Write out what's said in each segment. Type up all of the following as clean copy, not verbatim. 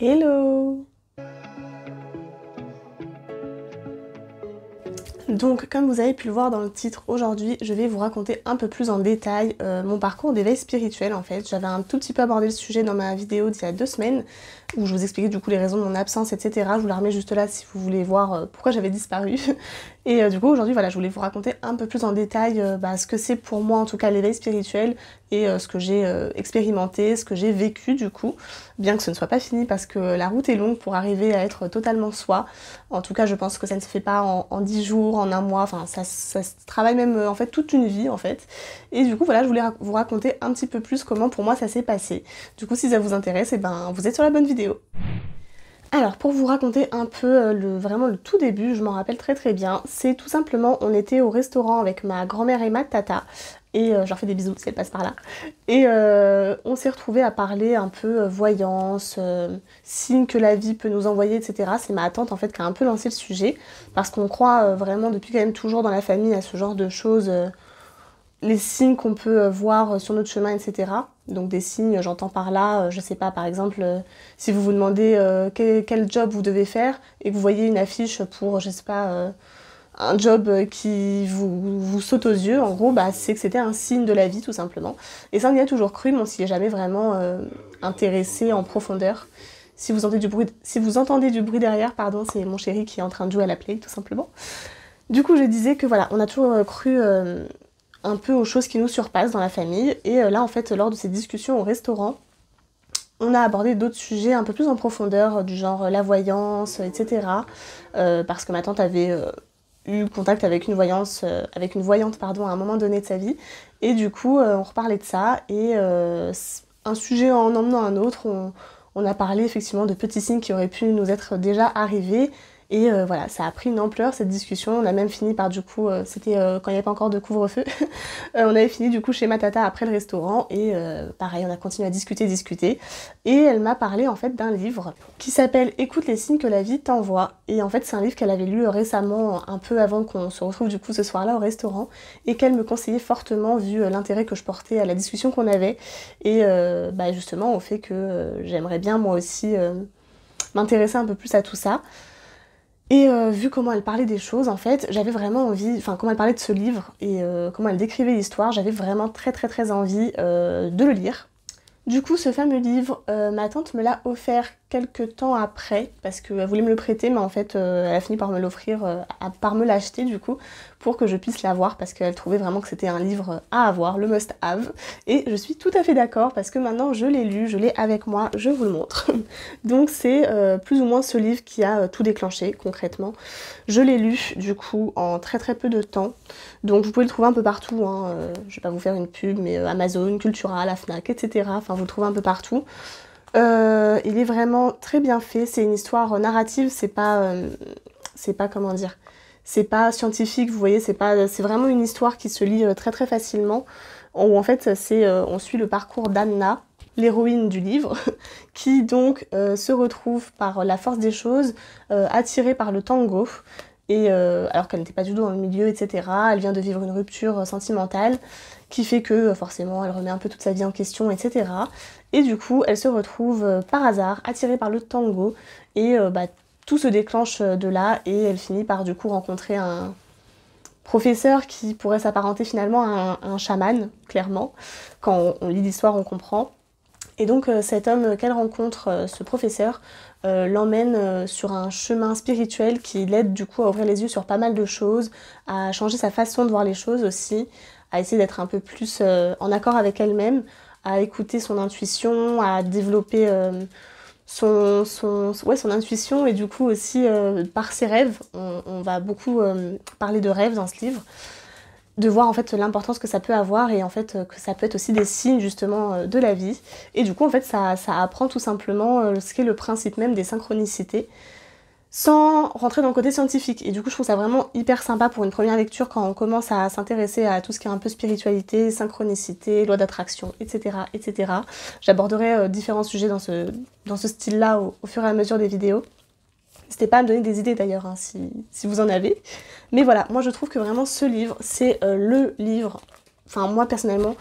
Hello! Donc, comme vous avez pu le voir dans le titre, aujourd'hui, je vais vous raconter un peu plus en détail mon parcours d'éveil spirituel en fait. J'avais un tout petit peu abordé le sujet dans ma vidéo d'il y a 2 semaines, où je vous expliquais du coup les raisons de mon absence, etc. Je vous la remets juste là si vous voulez voir pourquoi j'avais disparu. Et du coup, aujourd'hui, voilà, je voulais vous raconter un peu plus en détail ce que c'est pour moi, en tout cas, l'éveil spirituel, et ce que j'ai expérimenté, ce que j'ai vécu du coup, bien que ce ne soit pas fini parce que la route est longue pour arriver à être totalement soi. En tout cas, je pense que ça ne se fait pas en 10 jours, en un mois, enfin ça se travaille même en fait toute une vie en fait. Et du coup voilà, je voulais vous raconter un petit peu plus comment pour moi ça s'est passé. Du coup si ça vous intéresse, et ben vous êtes sur la bonne vidéo. Alors pour vous raconter un peu vraiment le tout début, je m'en rappelle très bien, c'est tout simplement on était au restaurant avec ma grand-mère et ma tata, et je leur fais des bisous si elles passent par là, et on s'est retrouvés à parler un peu voyance, signes que la vie peut nous envoyer, etc. C'est ma tante en fait qui a un peu lancé le sujet, parce qu'on croit vraiment depuis quand même toujours dans la famille à ce genre de choses, les signes qu'on peut voir sur notre chemin, etc. Donc des signes, j'entends par là, je sais pas, par exemple, si vous vous demandez quel job vous devez faire et que vous voyez une affiche pour, je sais pas, un job qui vous saute aux yeux, en gros, bah, c'est que c'était un signe de la vie, tout simplement. Et ça, on y a toujours cru, mais on s'y est jamais vraiment intéressé en profondeur. Si vous entendez du bruit derrière, pardon, c'est mon chéri qui est en train de jouer à la play, tout simplement. Du coup, je disais que voilà, on a toujours cru un peu aux choses qui nous surpassent dans la famille. Et là, en fait, lors de ces discussions au restaurant, on a abordé d'autres sujets un peu plus en profondeur, du genre la voyance, etc. Parce que ma tante avait eu contact avec une voyante, pardon, à un moment donné de sa vie. Et du coup, on reparlait de ça. Et un sujet en emmenant un autre, on a parlé effectivement de petits signes qui auraient pu nous être déjà arrivés. Et voilà, ça a pris une ampleur cette discussion, on a même fini par du coup, c'était quand il n'y avait pas encore de couvre-feu, on avait fini du coup chez ma tata après le restaurant et pareil, on a continué à discuter et elle m'a parlé en fait d'un livre qui s'appelle Écoute les signes que la vie t'envoie, et en fait c'est un livre qu'elle avait lu récemment, un peu avant qu'on se retrouve du coup ce soir-là au restaurant, et qu'elle me conseillait fortement vu l'intérêt que je portais à la discussion qu'on avait et justement au fait que j'aimerais bien moi aussi m'intéresser un peu plus à tout ça. Et vu comment elle parlait des choses, en fait, j'avais vraiment envie, enfin comment elle parlait de ce livre et comment elle décrivait l'histoire, j'avais vraiment très envie de le lire. Du coup, ce fameux livre, ma tante me l'a offert quelques temps après, parce qu'elle voulait me le prêter, mais en fait, elle a fini par me l'offrir, par me l'acheter du coup, pour que je puisse l'avoir, parce qu'elle trouvait vraiment que c'était un livre à avoir, le must-have. Et je suis tout à fait d'accord, parce que maintenant je l'ai lu, je l'ai avec moi, je vous le montre. Donc c'est plus ou moins ce livre qui a tout déclenché, concrètement. Je l'ai lu, du coup, en très peu de temps. Donc vous pouvez le trouver un peu partout, hein. Je vais pas vous faire une pub, mais Amazon, Cultura, la Fnac, etc. Enfin, vous le trouvez un peu partout. Il est vraiment très bien fait, c'est une histoire narrative, c'est pas comment dire, c'est pas scientifique, vous voyez, c'est vraiment une histoire qui se lit très facilement, où en fait on suit le parcours d'Anna, l'héroïne du livre, qui donc se retrouve par la force des choses attirée par le tango, et alors qu'elle n'était pas du tout dans le milieu, etc. Elle vient de vivre une rupture sentimentale qui fait que forcément elle remet un peu toute sa vie en question, etc. Et du coup elle se retrouve par hasard attirée par le tango, et tout se déclenche de là, et elle finit par du coup rencontrer un professeur qui pourrait s'apparenter finalement à un chaman, clairement. Quand on lit l'histoire on comprend. Et donc cet homme qu'elle rencontre, ce professeur, l'emmène sur un chemin spirituel qui l'aide du coup à ouvrir les yeux sur pas mal de choses, à changer sa façon de voir les choses aussi, à essayer d'être un peu plus en accord avec elle-même, à écouter son intuition, à développer son intuition, et du coup aussi par ses rêves. On va beaucoup parler de rêves dans ce livre, de voir en fait l'importance que ça peut avoir, et en fait que ça peut être aussi des signes justement de la vie. Et du coup en fait ça apprend tout simplement ce qu'est le principe même des synchronicités, sans rentrer dans le côté scientifique. Et du coup je trouve ça vraiment hyper sympa pour une première lecture quand on commence à s'intéresser à tout ce qui est un peu spiritualité, synchronicité, loi d'attraction, etc. J'aborderai différents sujets dans ce style-là au fur et à mesure des vidéos. N'hésitez pas à me donner des idées d'ailleurs, hein, si vous en avez. Mais voilà, moi je trouve que vraiment ce livre, c'est le livre, enfin moi personnellement,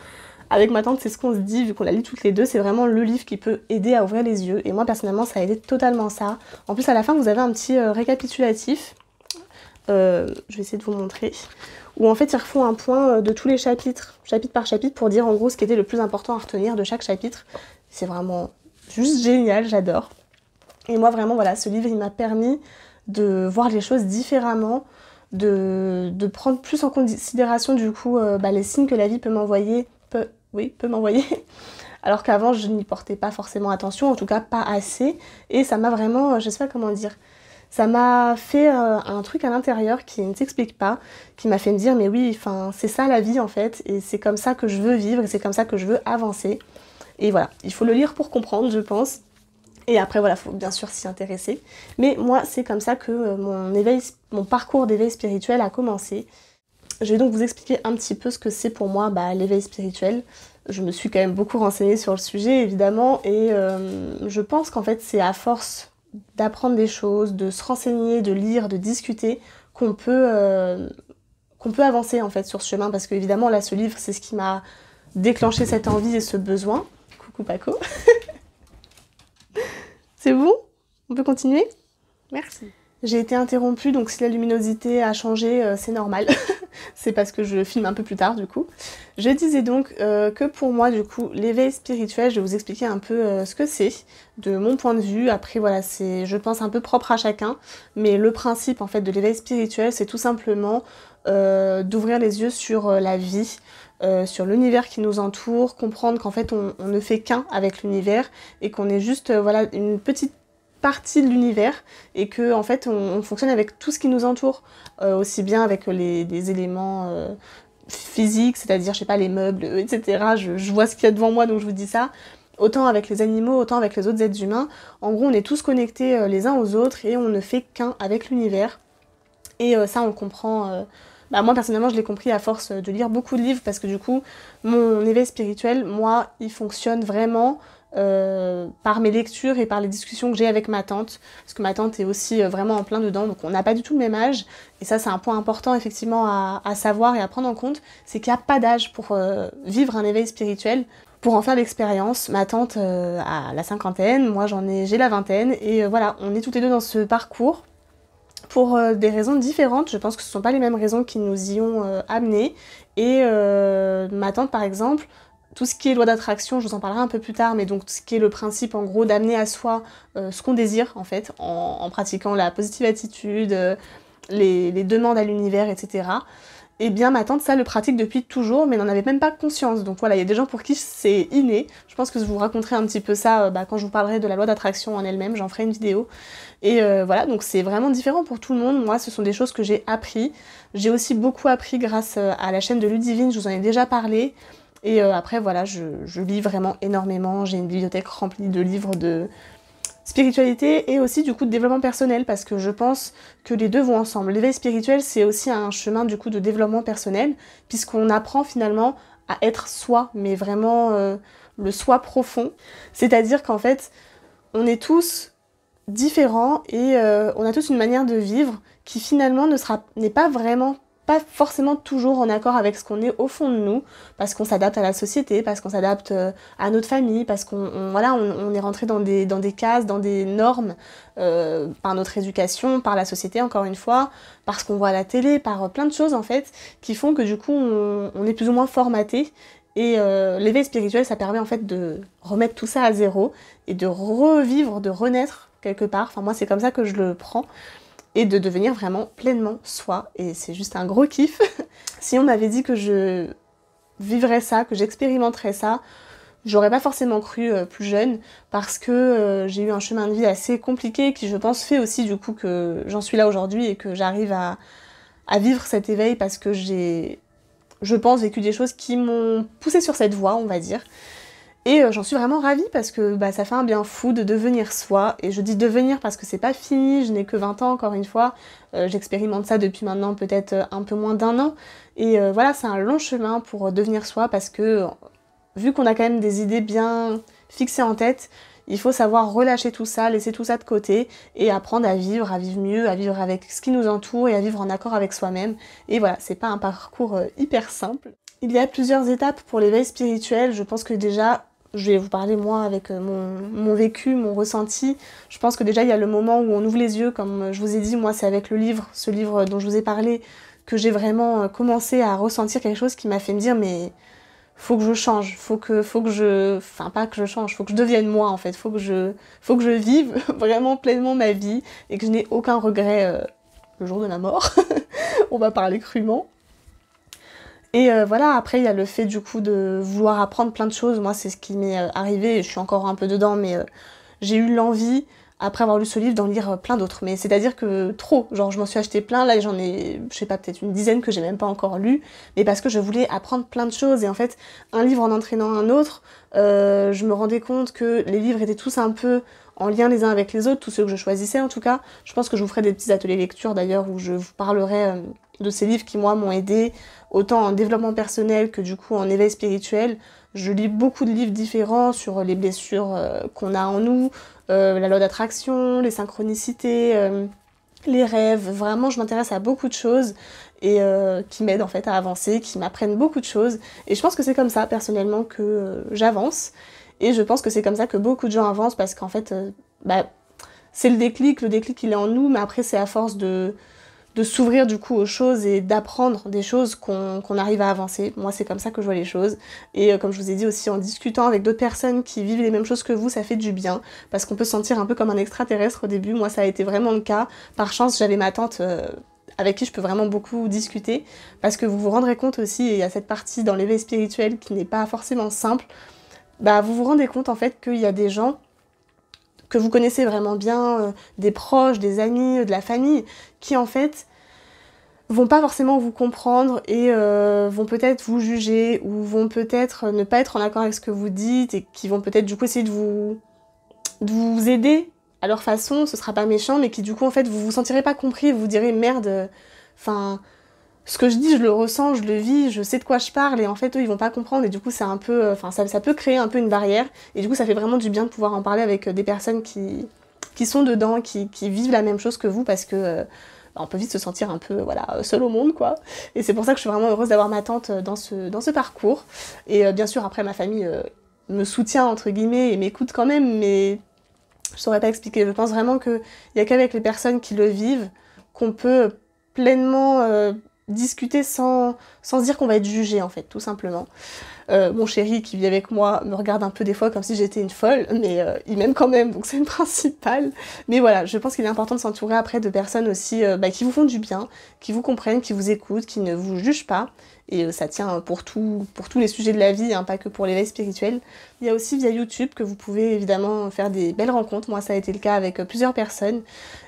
Avec ma tante, c'est ce qu'on se dit, vu qu'on la lit toutes les deux, c'est vraiment le livre qui peut aider à ouvrir les yeux. Et moi, personnellement, ça a aidé totalement ça. En plus, à la fin, vous avez un petit récapitulatif. Je vais essayer de vous montrer. Où en fait, ils refont un point de tous les chapitres, chapitre par chapitre, pour dire en gros ce qui était le plus important à retenir de chaque chapitre. C'est vraiment juste génial, j'adore. Et moi, vraiment, voilà, ce livre, il m'a permis de voir les choses différemment, de prendre plus en considération, du coup, les signes que la vie peut m'envoyer, peut m'envoyer, alors qu'avant, je n'y portais pas forcément attention, en tout cas pas assez, et ça m'a vraiment, je sais pas comment dire, ça m'a fait un truc à l'intérieur qui ne s'explique pas, qui m'a fait me dire, mais oui, enfin, c'est ça la vie, en fait, et c'est comme ça que je veux vivre, et c'est comme ça que je veux avancer. Et voilà, il faut le lire pour comprendre, je pense. Et après, voilà, il faut bien sûr s'y intéresser. Mais moi, c'est comme ça que mon parcours d'éveil spirituel a commencé. Je vais donc vous expliquer un petit peu ce que c'est pour moi l'éveil spirituel. Je me suis quand même beaucoup renseignée sur le sujet, évidemment, et je pense qu'en fait, c'est à force d'apprendre des choses, de se renseigner, de lire, de discuter, qu'on peut avancer en fait sur ce chemin. Parce qu'évidemment, là, ce livre, c'est ce qui m'a déclenché cette envie et ce besoin. Coucou Paco. C'est bon? On peut continuer? Merci. J'ai été interrompue, donc si la luminosité a changé, c'est normal. C'est parce que je filme un peu plus tard, du coup. Je disais donc que pour moi, du coup, l'éveil spirituel, je vais vous expliquer un peu ce que c'est, de mon point de vue. Après, voilà, c'est, je pense, un peu propre à chacun. Mais le principe, en fait, de l'éveil spirituel, c'est tout simplement d'ouvrir les yeux sur la vie, sur l'univers qui nous entoure, comprendre qu'en fait on ne fait qu'un avec l'univers et qu'on est juste voilà une petite partie de l'univers et que en fait on fonctionne avec tout ce qui nous entoure, aussi bien avec les éléments physiques, c'est-à-dire je sais pas les meubles, etc. Je vois ce qu'il y a devant moi donc je vous dis ça. Autant avec les animaux, autant avec les autres êtres humains. En gros on est tous connectés les uns aux autres et on ne fait qu'un avec l'univers. Et ça on le comprend... moi personnellement je l'ai compris à force de lire beaucoup de livres parce que du coup mon éveil spirituel, moi il fonctionne vraiment par mes lectures et par les discussions que j'ai avec ma tante, parce que ma tante est aussi vraiment en plein dedans, donc on n'a pas du tout le même âge, et ça c'est un point important effectivement à savoir et à prendre en compte, c'est qu'il n'y a pas d'âge pour vivre un éveil spirituel. Pour en faire l'expérience, ma tante a la cinquantaine, moi j'ai la vingtaine, et voilà, on est toutes les deux dans ce parcours, pour des raisons différentes. Je pense que ce ne sont pas les mêmes raisons qui nous y ont amenés. Et ma tante, par exemple, tout ce qui est loi d'attraction, je vous en parlerai un peu plus tard, mais donc tout ce qui est le principe, en gros, d'amener à soi ce qu'on désire, en fait, en pratiquant la positive attitude, les demandes à l'univers, etc. Eh bien, ma tante, ça, le pratique depuis toujours, mais n'en avait même pas conscience. Donc voilà, il y a des gens pour qui c'est inné. Je pense que je vous raconterai un petit peu ça quand je vous parlerai de la loi d'attraction en elle-même, j'en ferai une vidéo. Et voilà, donc c'est vraiment différent pour tout le monde. Moi, ce sont des choses que j'ai appris. J'ai aussi beaucoup appris grâce à la chaîne de Ludivine, je vous en ai déjà parlé. Et après, voilà, je lis vraiment énormément. J'ai une bibliothèque remplie de livres de spiritualité et aussi du coup de développement personnel, parce que je pense que les deux vont ensemble. L'éveil spirituel, c'est aussi un chemin du coup de développement personnel, puisqu'on apprend finalement à être soi, mais vraiment le soi profond. C'est-à-dire qu'en fait, on est tous différents et on a tous une manière de vivre qui finalement n'est pas forcément toujours en accord avec ce qu'on est au fond de nous, parce qu'on s'adapte à la société, parce qu'on s'adapte à notre famille, parce on est rentré dans des cases, dans des normes, par notre éducation, par la société encore une fois, parce qu'on voit à la télé, par plein de choses en fait, qui font que du coup on est plus ou moins formaté. Et l'éveil spirituel, ça permet en fait de remettre tout ça à zéro et de revivre, de renaître quelque part. Enfin moi c'est comme ça que je le prends. Et de devenir vraiment pleinement soi. Et c'est juste un gros kiff. Si on m'avait dit que je vivrais ça, que j'expérimenterais ça, j'aurais pas forcément cru plus jeune, parce que j'ai eu un chemin de vie assez compliqué qui, je pense, fait aussi du coup que j'en suis là aujourd'hui et que j'arrive à vivre cet éveil, parce que j'ai, je pense, vécu des choses qui m'ont poussée sur cette voie, on va dire. Et j'en suis vraiment ravie parce que ça fait un bien fou de devenir soi. Et je dis devenir parce que c'est pas fini, je n'ai que 20 ans encore une fois. J'expérimente ça depuis maintenant peut-être un peu moins d'1 an. Et voilà, c'est un long chemin pour devenir soi, parce que vu qu'on a quand même des idées bien fixées en tête, il faut savoir relâcher tout ça, laisser tout ça de côté et apprendre à vivre mieux, à vivre avec ce qui nous entoure et à vivre en accord avec soi-même. Et voilà, c'est pas un parcours hyper simple. Il y a plusieurs étapes pour l'éveil spirituel. Je pense que déjà, je vais vous parler moi avec mon vécu, mon ressenti. Je pense que déjà il y a le moment où on ouvre les yeux, comme je vous ai dit, moi c'est avec le livre, ce livre dont je vous ai parlé, que j'ai vraiment commencé à ressentir quelque chose qui m'a fait me dire mais faut que je change, faut que je... Enfin pas que je change, faut que je devienne moi en fait, faut que je vive vraiment pleinement ma vie et que je n'ai aucun regret le jour de la mort. On va parler crûment. Et voilà, après il y a le fait du coup de vouloir apprendre plein de choses. Moi c'est ce qui m'est arrivé, et je suis encore un peu dedans, mais j'ai eu l'envie, après avoir lu ce livre, d'en lire plein d'autres. Mais c'est-à-dire que trop, genre je m'en suis acheté plein, là j'en ai, je sais pas, peut-être une dizaine que j'ai même pas encore lu, mais parce que je voulais apprendre plein de choses. Et en fait, un livre en entraînant un autre, je me rendais compte que les livres étaient tous un peu en lien les uns avec les autres, tous ceux que je choisissais en tout cas. Je pense que je vous ferai des petits ateliers lecture d'ailleurs, où je vous parlerai de ces livres qui moi m'ont aidé, autant en développement personnel que du coup en éveil spirituel. Je lis beaucoup de livres différents sur les blessures qu'on a en nous, la loi d'attraction, les synchronicités, les rêves. Vraiment, je m'intéresse à beaucoup de choses et qui m'aident en fait à avancer, qui m'apprennent beaucoup de choses. Et je pense que c'est comme ça, personnellement, que j'avance. Et je pense que c'est comme ça que beaucoup de gens avancent, parce qu'en fait, c'est le déclic il est en nous, mais après c'est à force de s'ouvrir du coup aux choses et d'apprendre des choses qu'on arrive à avancer. Moi c'est comme ça que je vois les choses, et comme je vous ai dit aussi, en discutant avec d'autres personnes qui vivent les mêmes choses que vous, ça fait du bien, parce qu'on peut se sentir un peu comme un extraterrestre au début. Moi ça a été vraiment le cas. Par chance j'avais ma tante avec qui je peux vraiment beaucoup discuter, parce que vous vous rendrez compte aussi, et il y a cette partie dans l'éveil spirituel qui n'est pas forcément simple, vous vous rendez compte en fait qu'il y a des gens que vous connaissez vraiment bien, des proches, des amis, de la famille, qui en fait vont pas forcément vous comprendre et vont peut-être vous juger, ou vont peut-être ne pas être en accord avec ce que vous dites, et qui vont peut-être du coup essayer de vous aider à leur façon. Ce sera pas méchant, mais qui du coup en fait vous vous sentirez pas compris, vous vous direz merde, enfin ce que je dis, je le ressens, je le vis, je sais de quoi je parle, et en fait eux ils vont pas comprendre, et du coup c'est un peu, ça peut créer un peu une barrière, et du coup ça fait vraiment du bien de pouvoir en parler avec des personnes qui sont dedans, qui vivent la même chose que vous, parce que on peut vite se sentir un peu seul au monde quoi. Et c'est pour ça que je suis vraiment heureuse d'avoir ma tante dans ce parcours. Et bien sûr après ma famille me soutient entre guillemets et m'écoute quand même, mais je saurais pas expliquer. Je pense vraiment qu'il y a qu'avec les personnes qui le vivent qu'on peut pleinement discuter sans se dire qu'on va être jugé en fait, tout simplement. Mon chéri qui vit avec moi me regarde un peu des fois comme si j'étais une folle, mais il m'aime quand même, donc c'est le principal. Mais voilà, je pense qu'il est important de s'entourer après de personnes aussi qui vous font du bien, qui vous comprennent, qui vous écoutent, qui ne vous jugent pas. Et ça tient pour tous les sujets de la vie, hein, pas que pour l'éveil spirituel. Il y a aussi via YouTube que vous pouvez évidemment faire des belles rencontres. Moi ça a été le cas avec plusieurs personnes.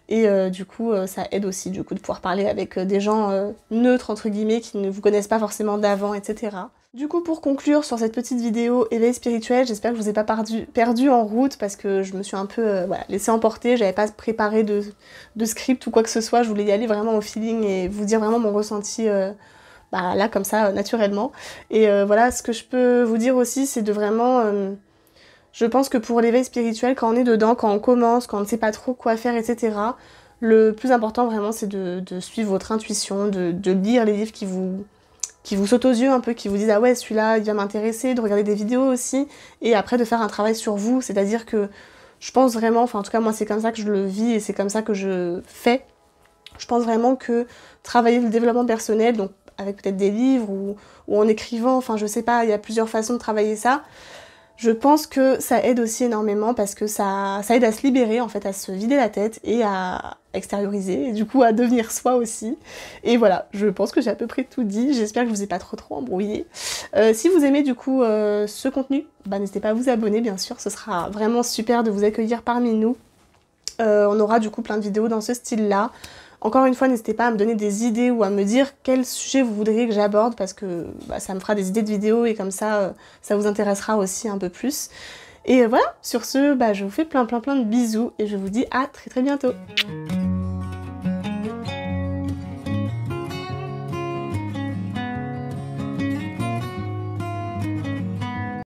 Et du coup ça aide aussi du coup de pouvoir parler avec des gens neutres entre guillemets, qui ne vous connaissent pas forcément d'avant, etc. Du coup pour conclure sur cette petite vidéo éveil spirituel, j'espère que je vous ai pas perdu en route, parce que je me suis un peu laissée emporter, j'avais pas préparé de script ou quoi que ce soit, je voulais y aller vraiment au feeling et vous dire vraiment mon ressenti là comme ça naturellement. Et voilà, ce que je peux vous dire aussi, c'est de vraiment je pense que pour l'éveil spirituel, quand on est dedans, quand on commence, quand on ne sait pas trop quoi faire, etc., le plus important vraiment c'est de suivre votre intuition, de lire les livres qui vous sautent aux yeux un peu, qui vous disent ah ouais celui-là il va m'intéresser, de regarder des vidéos aussi, et après de faire un travail sur vous. C'est-à-dire que je pense vraiment, en tout cas moi c'est comme ça que je le vis et c'est comme ça que je fais. Je pense vraiment que travailler le développement personnel, donc avec peut-être des livres ou en écrivant, je sais pas, il y a plusieurs façons de travailler ça. Je pense que ça aide aussi énormément, parce que ça aide à se libérer en fait, à se vider la tête et à extérioriser, et du coup à devenir soi aussi. Et voilà, je pense que j'ai à peu près tout dit, j'espère que je vous ai pas trop embrouillé. Si vous aimez du coup ce contenu, n'hésitez pas à vous abonner bien sûr, ce sera vraiment super de vous accueillir parmi nous. On aura du coup plein de vidéos dans ce style-là. Encore une fois, n'hésitez pas à me donner des idées ou à me dire quel sujet vous voudriez que j'aborde, parce que ça me fera des idées de vidéos et comme ça, ça vous intéressera aussi un peu plus. Et voilà, sur ce, je vous fais plein de bisous et je vous dis à très bientôt.